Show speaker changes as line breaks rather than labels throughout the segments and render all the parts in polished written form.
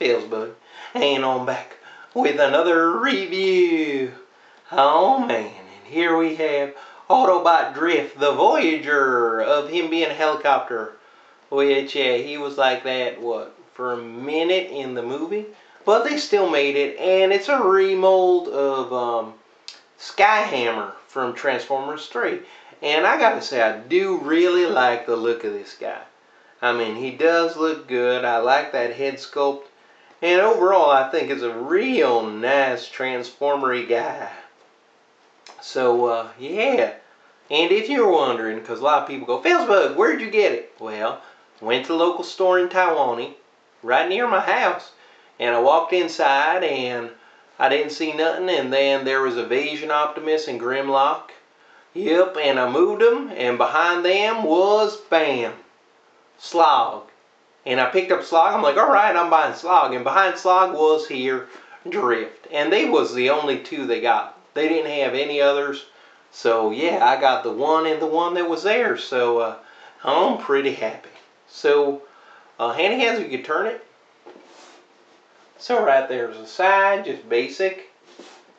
felzbug, and I'm back with another review. Oh man, and here we have Autobot Drift, the Voyager, of him being a helicopter. Which, yeah, he was like that, what, for a minute in the movie? But they still made it, and it's a remold of SkyHammer from Transformers 3. And I gotta say, I do really like the look of this guy. I mean, he does look good. I like that head sculpt. And overall, I think it's a real nice Transformer-y guy. So, yeah. And if you're wondering, because a lot of people go, felzbug, where'd you get it? Well, went to the local store in Taiwan, right near my house. And I walked inside, and I didn't see nothing. And then there was Evasion Optimus and Grimlock. Yep, and I moved them, and behind them was, bam, Slog. And I picked up Slog. I'm like, alright, I'm buying Slog. And behind Slog was here Drift. And they was the only two they got. They didn't have any others. So yeah, I got the one and the one that was there. So I'm pretty happy. So handy hands, you can turn it. So right there's the side, just basic.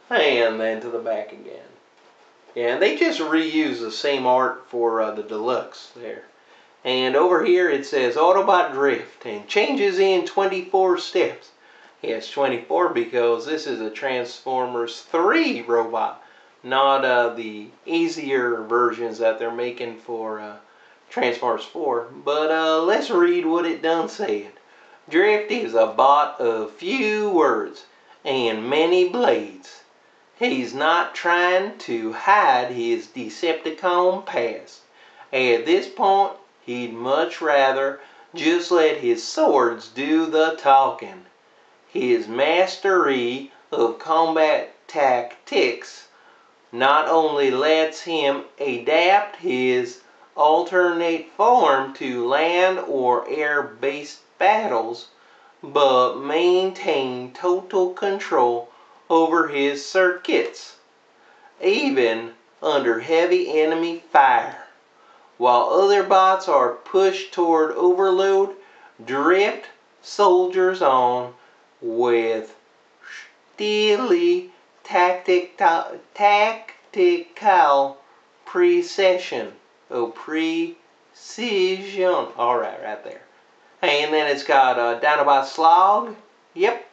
And then to the back again. Yeah, and they just reuse the same art for the deluxe there. And over here it says Autobot Drift and changes in 24 steps. Yes, 24 because this is a Transformers 3 robot, not the easier versions that they're making for Transformers 4. But let's read what it done said. Drift is a bot of few words and many blades. He's not trying to hide his Decepticon past. At this point, he'd much rather just let his swords do the talking. His mastery of combat tactics not only lets him adapt his alternate form to land or air-based battles, but maintain total control over his circuits, even under heavy enemy fire. While other bots are pushed toward overload, Drift soldiers on with steely tactical precision. Precision. Alright, right there. And then it's got Dinobot Slog. Yep.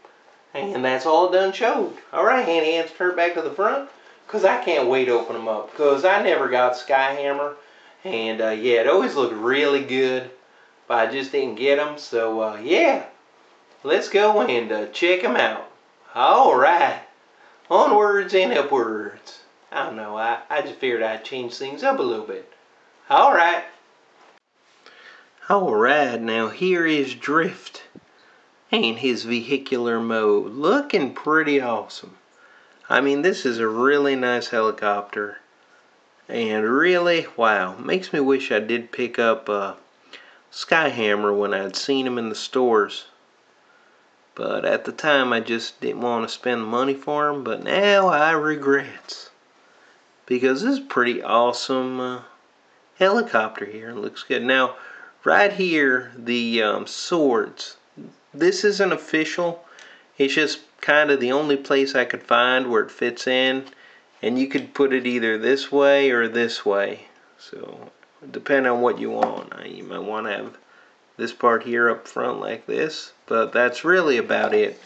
And that's all done showed. Alright, handy hands, turn it back to the front. Because I can't wait to open them up. Because I never got SkyHammer. And yeah, it always looked really good, but I just didn't get them. So yeah, let's go and check them out. Alright, onwards and upwards. I don't know, I just figured I'd change things up a little bit. Alright. Alright, now here is Drift and his vehicular mode. Looking pretty awesome. I mean, this is a really nice helicopter. And really, wow, makes me wish I did pick up SkyHammer when I'd seen him in the stores. But at the time, I just didn't want to spend money for him. But now I regret. Because this is a pretty awesome helicopter here. It looks good. Now, right here, the swords. This isn't official. It's just kind of the only place I could find where it fits in. And you could put it either this way or this way. So, depending on what you want. You might want to have this part here up front like this. But that's really about it.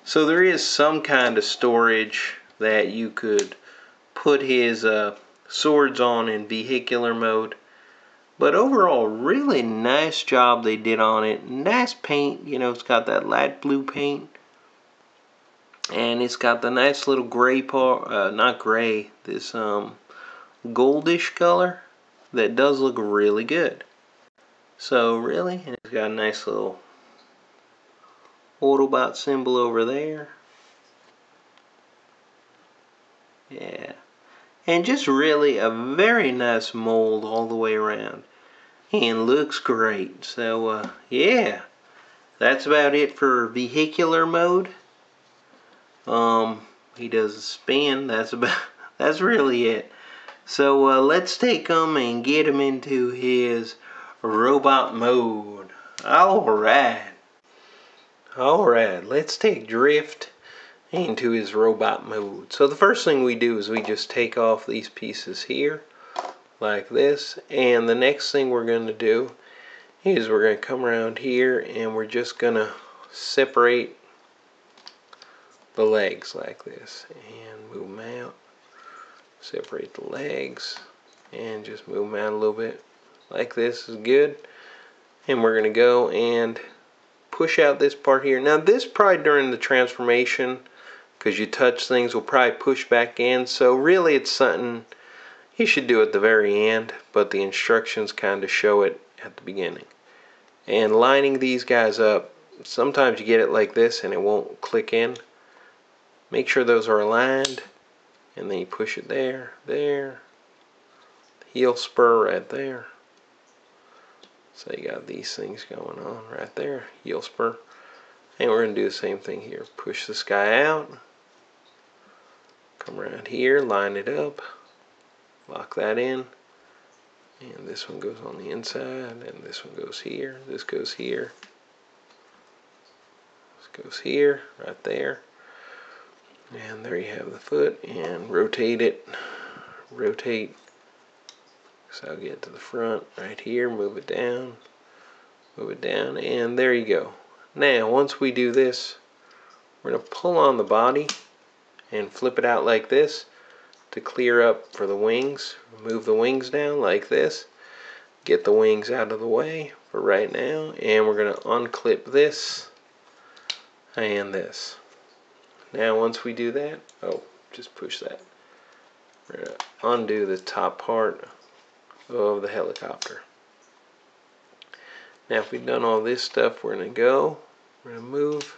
So there is some kind of storage that you could put his swords on in vehicular mode. But overall, really nice job they did on it. Nice paint. You know, it's got that light blue paint. And it's got the nice little gray part, not gray, this goldish color that does look really good. So really, and it's got a nice little Autobot symbol over there. Yeah. And just really a very nice mold all the way around. And looks great. So yeah, that's about it for vehicular mode. He does a spin. That's really it. So let's take him and get him into his robot mode. Alright. Alright, let's take Drift into his robot mode. So the first thing we do is we just take off these pieces here, like this. And the next thing we're going to do is we're going to come around here and we're just going to separate the legs like this. And move them out. Separate the legs. And just move them out a little bit. Like this is good. And we're going to go and push out this part here. Now this probably during the transformation, because you touch things, will probably push back in. So really it's something you should do at the very end, but the instructions kind of show it at the beginning. And lining these guys up, sometimes you get it like this and it won't click in. Make sure those are aligned, and then you push it there, there. Heel spur right there. So you got these things going on right there, heel spur. And we're going to do the same thing here. Push this guy out. Come around here, line it up. Lock that in. And this one goes on the inside, and this one goes here. This goes here. This goes here, right there. And there you have the foot, and rotate it. Rotate. So I'll get to the front right here, move it down, and there you go. Now, once we do this, we're going to pull on the body and flip it out like this to clear up for the wings. Move the wings down like this. Get the wings out of the way for right now, and we're going to unclip this and this. Now, once we do that, just push that. We're going to undo the top part of the helicopter. Now if we've done all this stuff, we're going to move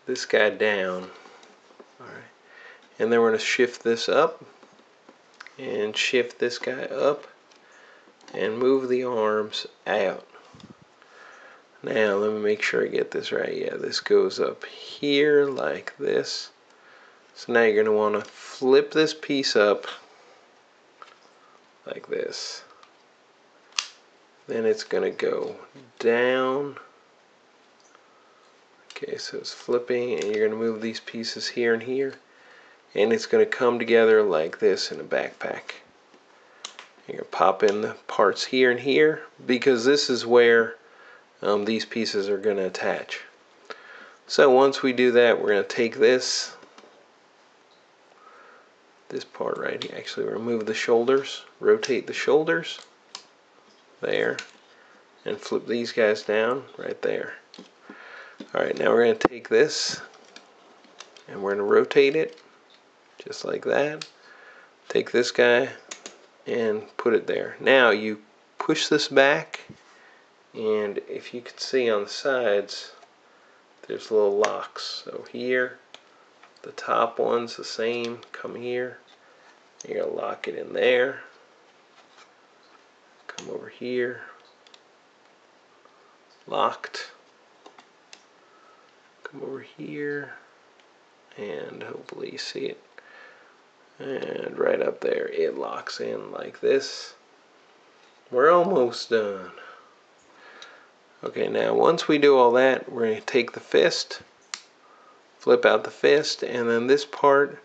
this guy down. Alright. And then we're going to shift this up and shift this guy up and move the arms out. Now let me make sure I get this right. Yeah, this goes up here like this. So now you're going to want to flip this piece up like this. Then it's going to go down. Okay, so it's flipping, and you're going to move these pieces here and here, and it's going to come together like this in a backpack. You're going to pop in the parts here and here, because this is where these pieces are going to attach. So once we do that, we're going to take this part right here. Actually, remove the shoulders, rotate the shoulders there, and flip these guys down right there. Alright, now we're going to take this and we're going to rotate it just like that. Take this guy and put it there. Now you push this back, and if you can see on the sides, there's little locks. So here, the top one's the same. Come here. You're going to lock it in there. Come over here. Locked. Come over here. And hopefully you see it. And right up there, it locks in like this. We're almost done. Okay, now once we do all that, we're going to take the fist, flip out the fist, and then this part,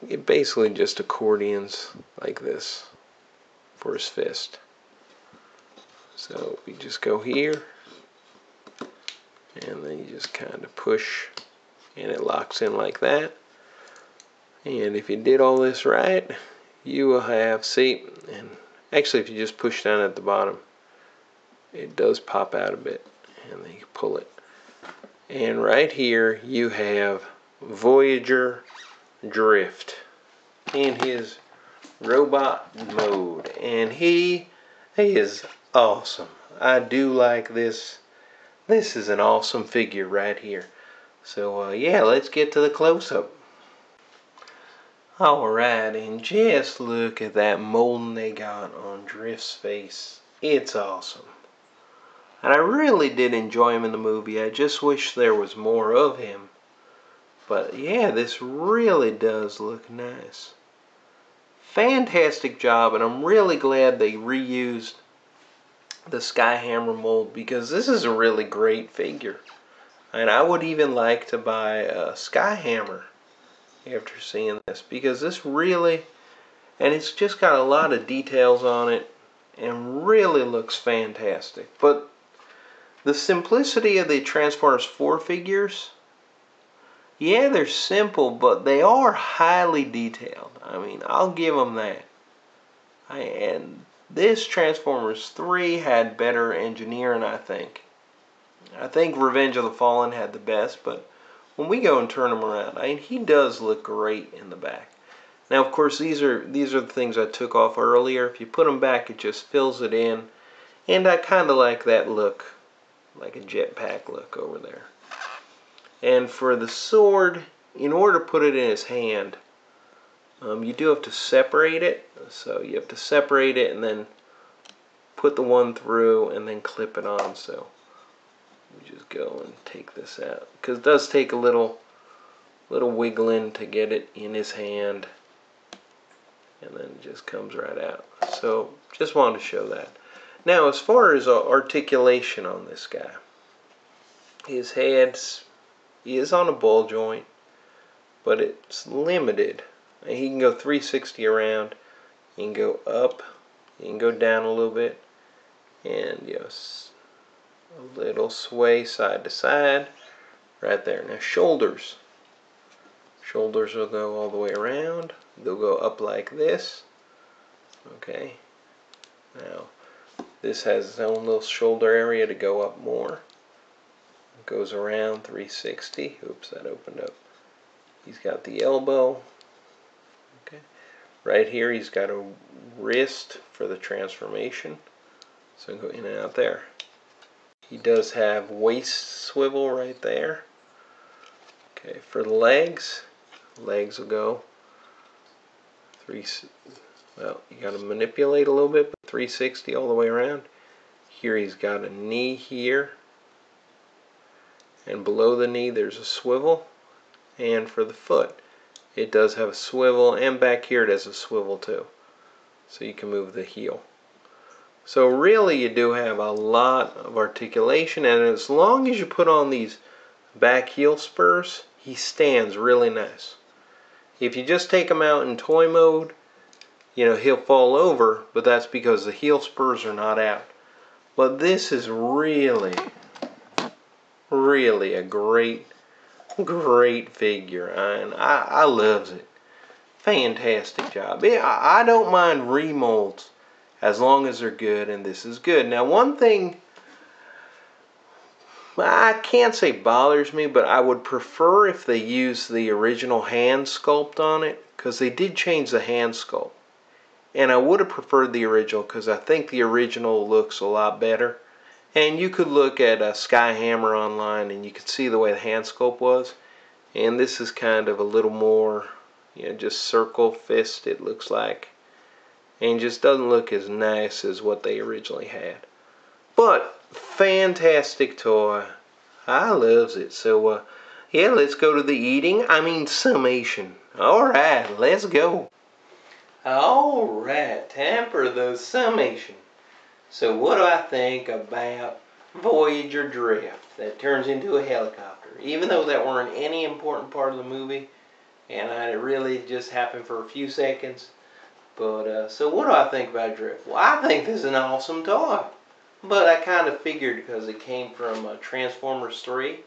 it basically just accordions like this for his fist. So we just go here, and then you just kind of push, and it locks in like that. And if you did all this right, you will have, see, and actually if you just push down at the bottom, it does pop out a bit, and then you pull it. And right here you have Voyager Drift in his robot mode, and he is awesome. I do like this. This is an awesome figure right here. So yeah, let's get to the close-up. Alright, and just look at that molding they got on Drift's face. It's awesome. And I really did enjoy him in the movie. I just wish there was more of him. But yeah, this really does look nice. Fantastic job, and I'm really glad they reused the SkyHammer mold, because this is a really great figure. And I would even like to buy a SkyHammer after seeing this, because this really, and it's just got a lot of details on it and really looks fantastic. But the simplicity of the Transformers 4 figures, yeah, they're simple, but they are highly detailed. I mean, I'll give them that. And this Transformers 3 had better engineering, I think. I think Revenge of the Fallen had the best, but when we go and turn him around, I mean, he does look great in the back. Now, of course, these are the things I took off earlier. If you put them back, it just fills it in. And I kind of like that look, like a jetpack look over there. And for the sword, in order to put it in his hand, you do have to separate it. So you have to separate it and then put the one through and then clip it on. So we just go and take this out, because it does take a little wiggling to get it in his hand, and then it just comes right out. So just wanted to show that. Now, as far as articulation on this guy, his head is on a ball joint, but it's limited. He can go 360 around, he can go up, he can go down a little bit, and yes, a little sway side to side right there. Now shoulders will go all the way around. They'll go up like this. Okay, now this has its own little shoulder area to go up more. It goes around 360. Oops, that opened up. He's got the elbow. Okay, right here he's got a wrist for the transformation, so go in and out there. He does have waist swivel right there. Okay, for the legs will go well, you got to manipulate a little bit, but 360 all the way around. Here he's got a knee here, and below the knee there's a swivel. And for the foot, it does have a swivel, and back here it has a swivel too, so you can move the heel. So really you do have a lot of articulation, and as long as you put on these back heel spurs, he stands really nice. If you just take him out in toy mode, you know, he'll fall over, but that's because the heel spurs are not out. But this is really a great figure, and I loves it. Fantastic job. I don't mind remolds as long as they're good, and this is good. Now, one thing I can't say bothers me, but I would prefer if they use the original hand sculpt on it, because they did change the hand sculpt. And I would have preferred the original, because I think the original looks a lot better. And you could look at SkyHammer online and you could see the way the hand sculpt was. And this is kind of a little more, you know, just circle fist, it looks like. And just doesn't look as nice as what they originally had. But fantastic toy. I loves it. So yeah, let's go to the summation. Alright, let's go. Alright, time for the summation. So what do I think about Voyager Drift that turns into a helicopter? Even though that weren't any important part of the movie, and it really just happened for a few seconds. But so what do I think about Drift? Well, I think this is an awesome toy. But I kind of figured, because it came from Transformers 3.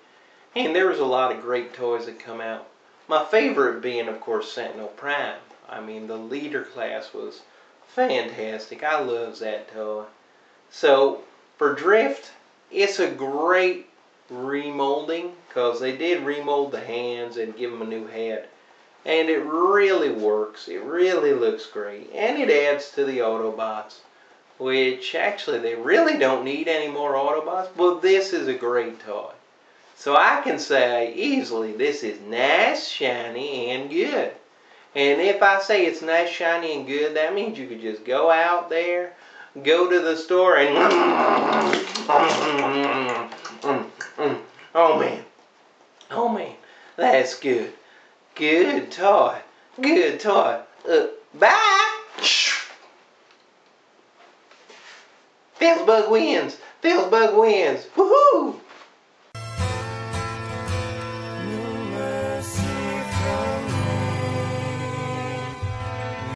And there was a lot of great toys that come out. My favorite being, of course, Sentinel Prime. I mean, the leader class was fantastic. I love that toy. So, for Drift, it's a great remolding, because they did remold the hands and give them a new head. And it really works. It really looks great. And it adds to the Autobots, which actually they really don't need any more Autobots, but this is a great toy. So I can say easily this is nice, shiny, and good. And if I say it's nice, shiny, and good, that means you could just go out there, go to the store, and oh man, that's good. Good toy. Good toy. Bye. Felzbug wins. Felzbug wins. Woohoo!